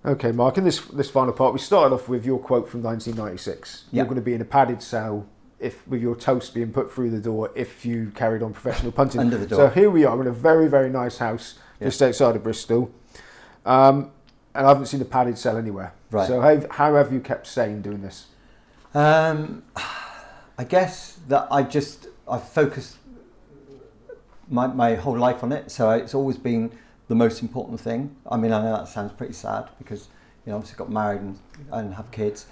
Okay, Mark, in this final part, we started off with your quote from 1996. Yeah. You're going to be in a padded cell with your toast being put through the door if you carried on professional punting. Under the door. So here we are in a very, very nice house just outside of Bristol. And I haven't seen a padded cell anywhere. Right. So how have you kept sane doing this? I guess that I've focused my whole life on it. So it's always been the most important thing. I mean, I know that sounds pretty sad because, obviously got married and have kids,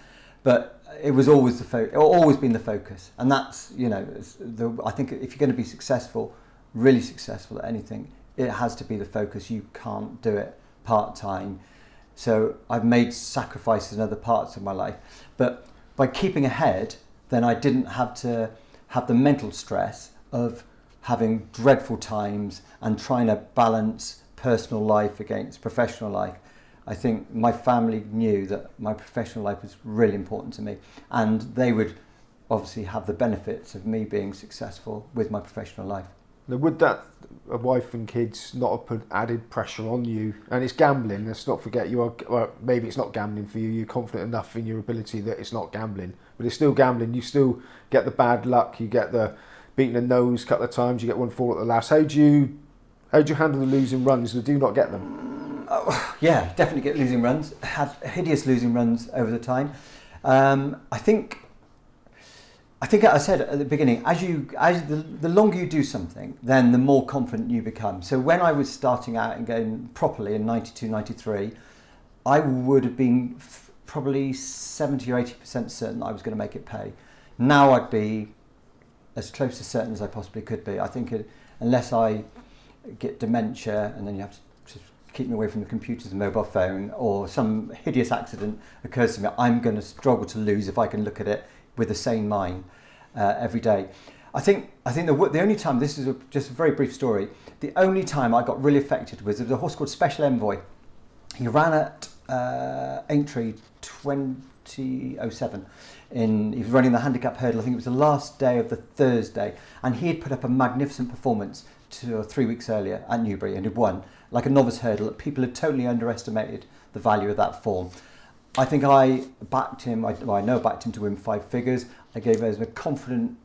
but it was always always been the focus. And that's, I think if you're going to be successful, really successful at anything, it has to be the focus. You can't do it part-time. So I've made sacrifices in other parts of my life, but by keeping ahead, then I didn't have to have the mental stress of having dreadful times and trying to balance personal life against professional life. I think my family knew that my professional life was really important to me, and they would obviously have the benefits of me being successful with my professional life. Now, would that a wife and kids not have put added pressure on you? And it's gambling. Let's not forget maybe it's not gambling for you. You're confident enough in your ability that it's not gambling, but it's still gambling. You still get the bad luck. You get the beating the nose a couple of times. You get one fall at the last. How do you handle the losing runs? Or do you not get them? Oh, yeah, definitely get losing runs. Had hideous losing runs over the time. I think I said at the beginning, as the longer you do something, then the more confident you become. So when I was starting out and going properly in 92, 93, I would have been probably 70 or 80% certain that I was going to make it pay. Now I'd be as close to certain as I possibly could be. I think unless I get dementia and then you have to keep me away from the computers and mobile phone, or some hideous accident occurs to me, I'm going to struggle to lose if I can look at it with a sane mind every day. I think the only time, this is just a very brief story, the only time I got really affected was there was a horse called Special Envoy. He ran at Aintree 2007. He was running the handicap hurdle. I think it was the last day of the Thursday, and he had put up a magnificent performance 2 or 3 weeks earlier at Newbury and had won, like a novice hurdle that people had totally underestimated the value of that form. I think I backed him, I know I backed him to win 5 figures. I gave as a confident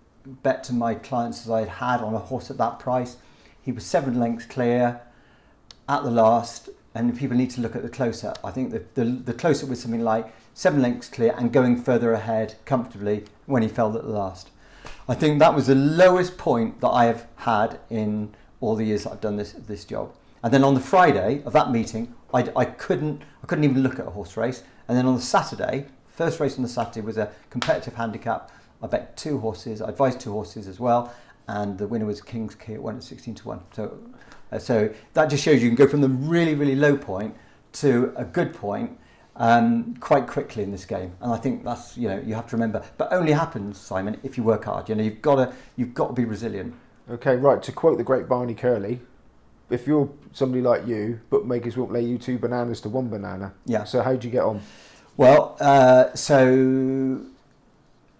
bet to my clients as I had on a horse at that price. He was 7 lengths clear at the last, and people need to look at the close-up. I think the close-up was something like 7 lengths clear and going further ahead comfortably when he fell at the last. I think that was the lowest point that I have had in all the years that I've done this job. And then on the Friday of that meeting, I couldn't even look at a horse race. And then on the Saturday, first race on the Saturday was a competitive handicap. I bet 2 horses. I advised 2 horses as well, and the winner was King's Key at 1 at 16-1. So that just shows you can go from the really, really low point to a good point quite quickly in this game. And I think that's, you have to remember, but only happens, Simon, if you work hard. You've got to be resilient. Okay, right. To quote the great Barney Curley, if you're somebody like you, bookmakers won't lay you 2 bananas to 1 banana. Yeah. So how do you get on? Well, so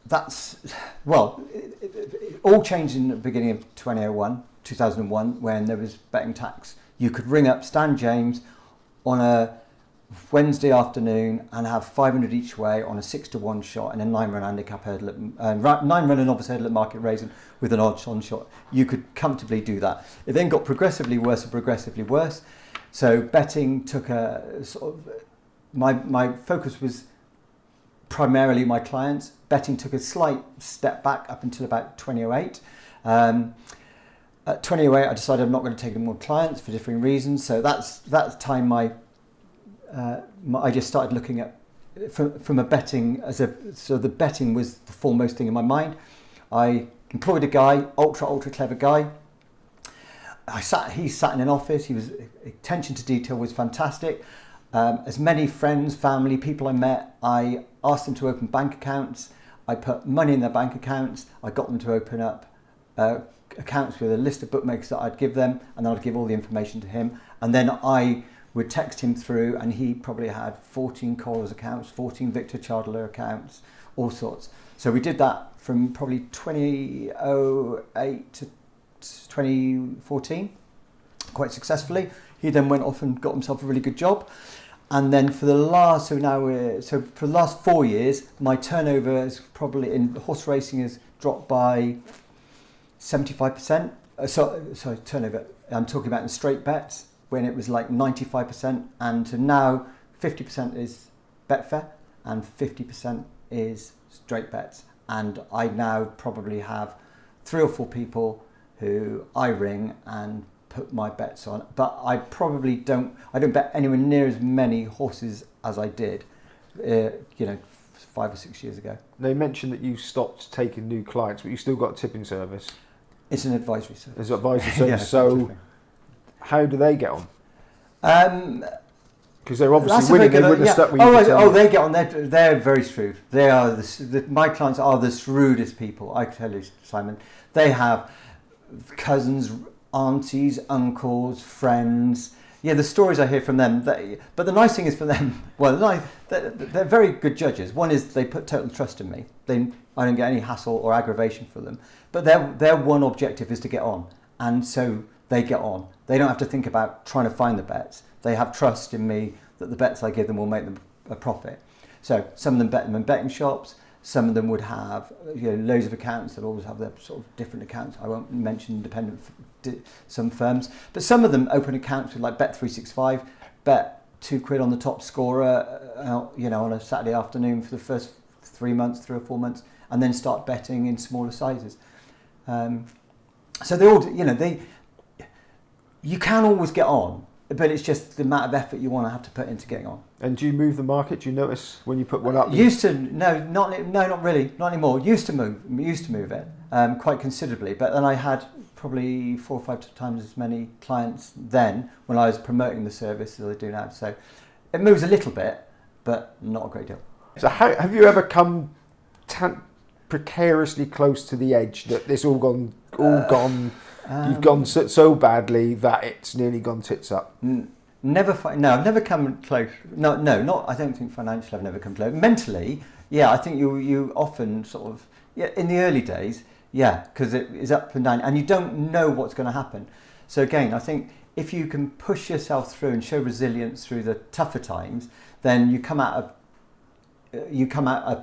that's, it all changed in the beginning of 2001, when there was betting tax. You could ring up Stan James on a Wednesday afternoon and have 500 each way on a 6-1 shot and a 9-run handicap hurdle, 9-run and novice hurdle at Market Rasen with an odds-on shot. You could comfortably do that. It then got progressively worse and progressively worse. So betting took a sort of, my focus was primarily my clients. Betting took a slight step back up until about 2008. At 2008, I decided I'm not going to take any more clients for differing reasons. So that's time I just started looking at from a betting so the betting was the foremost thing in my mind. I employed a guy, ultra clever guy. He sat in an office. His attention to detail was fantastic. As many friends, family, people I met, I asked them to open bank accounts. I put money in their bank accounts. I got them to open up accounts with a list of bookmakers that I'd give them, and then I'd give all the information to him. And then I would text him through, and he probably had 14 Collars accounts, 14 Victor Chardler accounts, all sorts. So we did that from probably 2008 to 2014, quite successfully. He then went off and got himself a really good job. And then for the last, for the last 4 years, my turnover is probably in horse racing has dropped by 75%. Sorry, turnover. I'm talking about in straight bets when it was like 95%, and to now 50% is Betfair and 50% is straight bets. And I now probably have 3 or 4 people who I ring and put my bets on, but I don't bet anywhere near as many horses as I did, 5 or 6 years ago. They mentioned that you stopped taking new clients, but you still got a tipping service. It's an advisory service. It's an advisory service. Yeah, so, definitely. How do they get on? Because they're obviously winning. They wouldn't have stuck with you. They get on. They're very shrewd. They are my clients are the shrewdest people. I tell you, Simon. They have cousins, aunties, uncles, friends. Yeah, the stories I hear from them. But the nice thing is for them, they're very good judges. One is they put total trust in me. I don't get any hassle or aggravation for them. But their one objective is to get on, and so they get on. They don't have to think about trying to find the bets. They have trust in me that the bets I give them will make them a profit. So some of them bet them in betting shops. Some of them would have loads of accounts that always have their sort of different accounts. I won't mention some firms, but some of them open accounts with like Bet365, bet £2 on the top scorer, on a Saturday afternoon for the first 3 or 4 months, and then start betting in smaller sizes. So they all, you can always get on, but it's just the amount of effort you want to have to put into getting on. And do you move the market? Do you notice when you put one up? Not really, not anymore. Used to move it quite considerably, but then I had probably 4 or 5 times as many clients then when I was promoting the service as I do now. So it moves a little bit, but not a great deal. So have you ever come precariously close to the edge that it's all gone? You've gone so badly that it's nearly gone tits up. I've never come close. I don't think financially I've never come close. Mentally, yeah, I think you often sort of, in the early days, because it is up and down, and you don't know what's going to happen. So again, I think if you can push yourself through and show resilience through the tougher times, then you come out a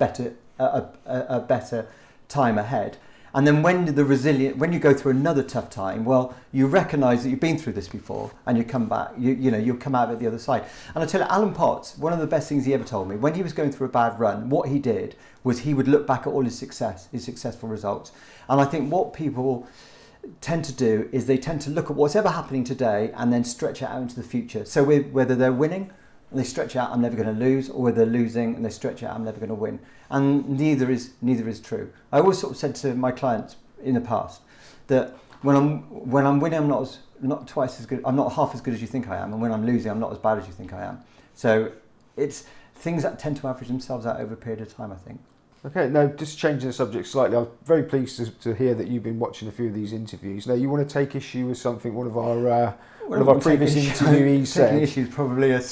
better time ahead. And then when you go through another tough time, well, you recognise that you've been through this before, and you come back. You'll come out of it the other side. And I tell you, Alan Potts, one of the best things he ever told me when he was going through a bad run, what he did was he would look back at all his successful results. And I think what people tend to do is they tend to look at what's ever happening today and then stretch it out into the future. So whether they're winning, and they stretch out, I'm never going to lose, or whether they're losing and they stretch out, I'm never going to win. And neither is true. I always sort of said to my clients in the past that when I'm winning, I'm not twice as good. I'm not half as good as you think I am, and when I'm losing, I'm not as bad as you think I am. So it's things that tend to average themselves out over a period of time, I think. Okay, now just changing the subject slightly, I'm very pleased to hear that you've been watching a few of these interviews. Now, you want to take issue with something one of our previous interviewees said. Taking issue is probably a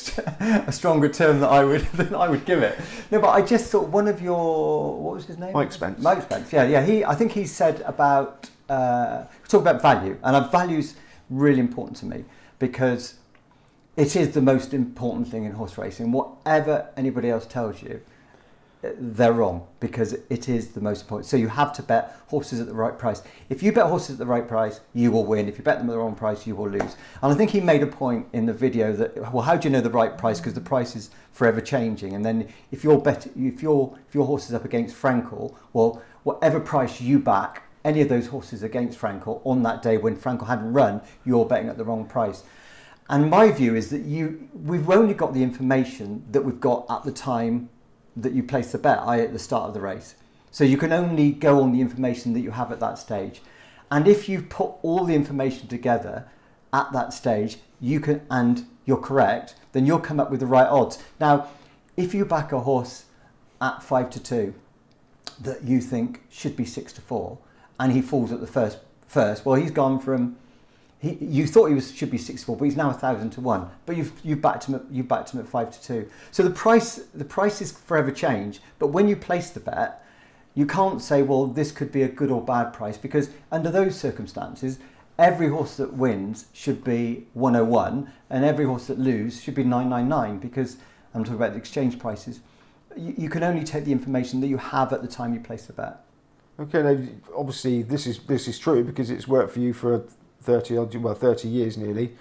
stronger term than I would give it. No, but I just thought one of your, what was his name? Mike Spence. Mike Spence, yeah. I think he said about talk about value, and value's really important to me because it is the most important thing in horse racing. Whatever anybody else tells you, they're wrong, because it is the most important. So you have to bet horses at the right price. If you bet horses at the right price, you will win. If you bet them at the wrong price, you will lose. And I think he made a point in the video that, well, how do you know the right price? Because the price is forever changing. And then if your horse is up against Frankel, well, whatever price you back any of those horses against Frankel on that day when Frankel hadn't run, you're betting at the wrong price. And my view is that we've only got the information that we've got at the time that you place the bet, i.e. at the start of the race. So you can only go on the information that you have at that stage. And if you put all the information together at that stage, and you're correct, then you'll come up with the right odds. Now, if you back a horse at 5-2 that you think should be 6-4, and he falls at the first, well, he's gone from, you thought he should be 6-4, but he's now 1,000-1. But you've backed him at 5-2. So the price is forever change. But when you place the bet, you can't say, well, this could be a good or bad price, because under those circumstances, every horse that wins should be 101 and every horse that loses should be 999, because I'm talking about the exchange prices. You can only take the information that you have at the time you place the bet. Okay, now obviously this is true because it's worked for you for 30 years nearly.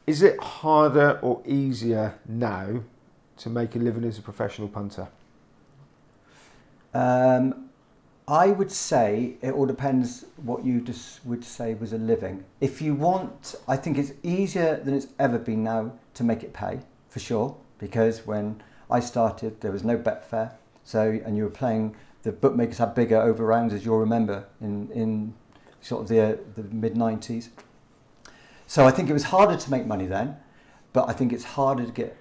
Is it harder or easier now to make a living as a professional punter? I would say it all depends what you just would say was a living. If you want, I think it's easier than it's ever been now to make it pay, for sure, because when I started there was no Betfair, and you were playing, the bookmakers had bigger over rounds, as you'll remember, in sort of the mid-90s. So I think it was harder to make money then, but I think it's harder to get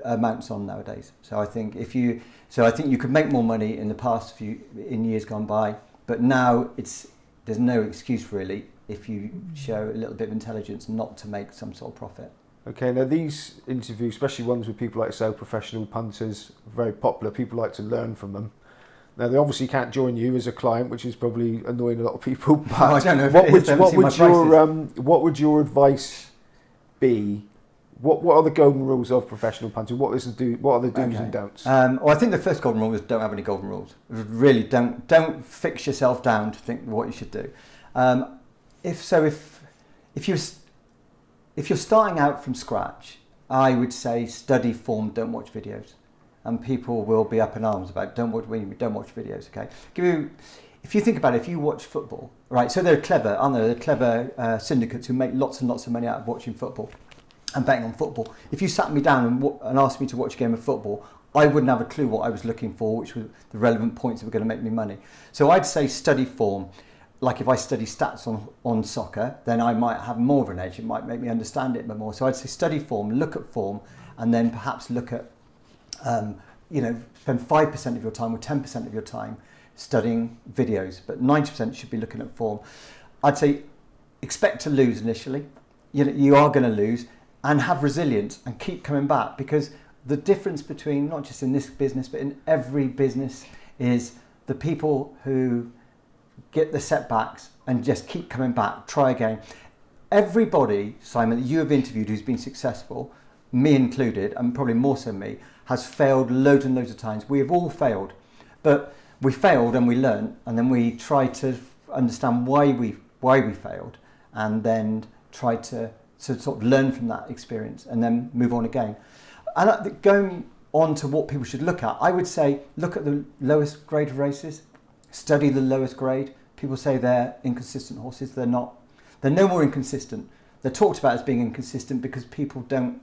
amounts on nowadays. So I think you could make more money in the past in years gone by, but now there's no excuse really if you show a little bit of intelligence not to make some sort of profit. Okay, now these interviews, especially ones with people like yourself, professional punters, very popular. People like to learn from them. Now they obviously can't join you as a client, which is probably annoying a lot of people. But I don't know if what would your advice be? What are the golden rules of professional punting? What are the do's and don'ts? Well, I think the first golden rule is don't have any golden rules. Really, don't fix yourself down to think what you should do. If you're starting out from scratch, I would say study form, don't watch videos. And people will be up in arms about don't watch videos. Okay, if you think about it, if you watch football, right? So they're clever, aren't they? They're clever syndicates who make lots and lots of money out of watching football and betting on football. If you sat me down and asked me to watch a game of football, I wouldn't have a clue what I was looking for, which were the relevant points that were going to make me money. So I'd say study form. Like if I study stats on soccer, then I might have more of an edge. It might make me understand it a bit more. So I'd say study form, look at form, and then perhaps look at, spend 5% of your time or 10% of your time studying videos, but 90% should be looking at form. I'd say expect to lose initially. You are going to lose, and have resilience and keep coming back, because the difference between, not just in this business, but in every business, is the people who get the setbacks and just keep coming back, try again. Everybody, Simon, that you have interviewed who's been successful, me included, and probably more so me, has failed loads and loads of times. We have all failed, but we failed and we learned, and then we try to understand why we failed, and then try to sort of learn from that experience and then move on again. And going on to what people should look at, I would say look at the lowest grade of races, study the lowest grade. People say they're inconsistent horses. They're not. They're no more inconsistent. They're talked about as being inconsistent because people don't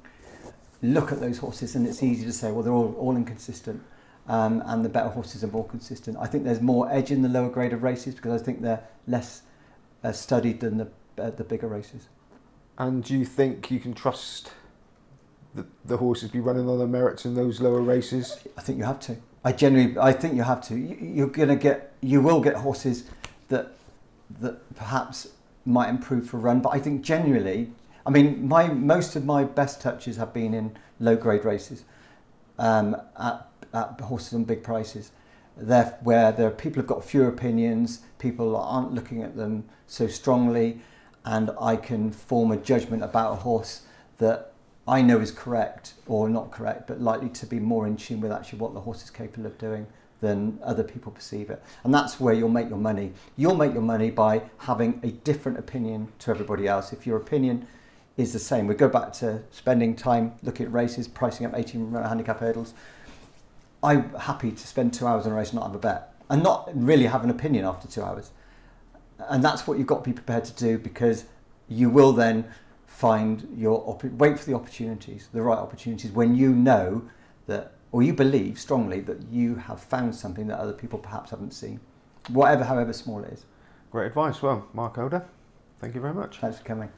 look at those horses, and it's easy to say, well, they're all inconsistent, and the better horses are more consistent. I think there's more edge in the lower grade of races because I think they're less studied than the bigger races. And do you think you can trust the horses be running on their merits in those lower races? I think you have to. I think you have to. You will get horses that perhaps might improve for a run, but I think generally, I mean, most of my best touches have been in low grade races, at horses on big prices. Where there are people who've got fewer opinions, people aren't looking at them so strongly, and I can form a judgment about a horse that I know is correct or not correct, but likely to be more in tune with actually what the horse is capable of doing than other people perceive it. And that's where you'll make your money. You'll make your money by having a different opinion to everybody else. If your opinion is the same, we go back to spending time looking at races, pricing up 18 handicap hurdles. I'm happy to spend 2 hours on a race and not have a bet, and not really have an opinion after 2 hours. And that's what you've got to be prepared to do, because you will then find wait for the opportunities, the right opportunities, when you know that, or you believe strongly that you have found something that other people perhaps haven't seen, however small it is. Great advice. Well, Mark Older, thank you very much. Thanks for coming.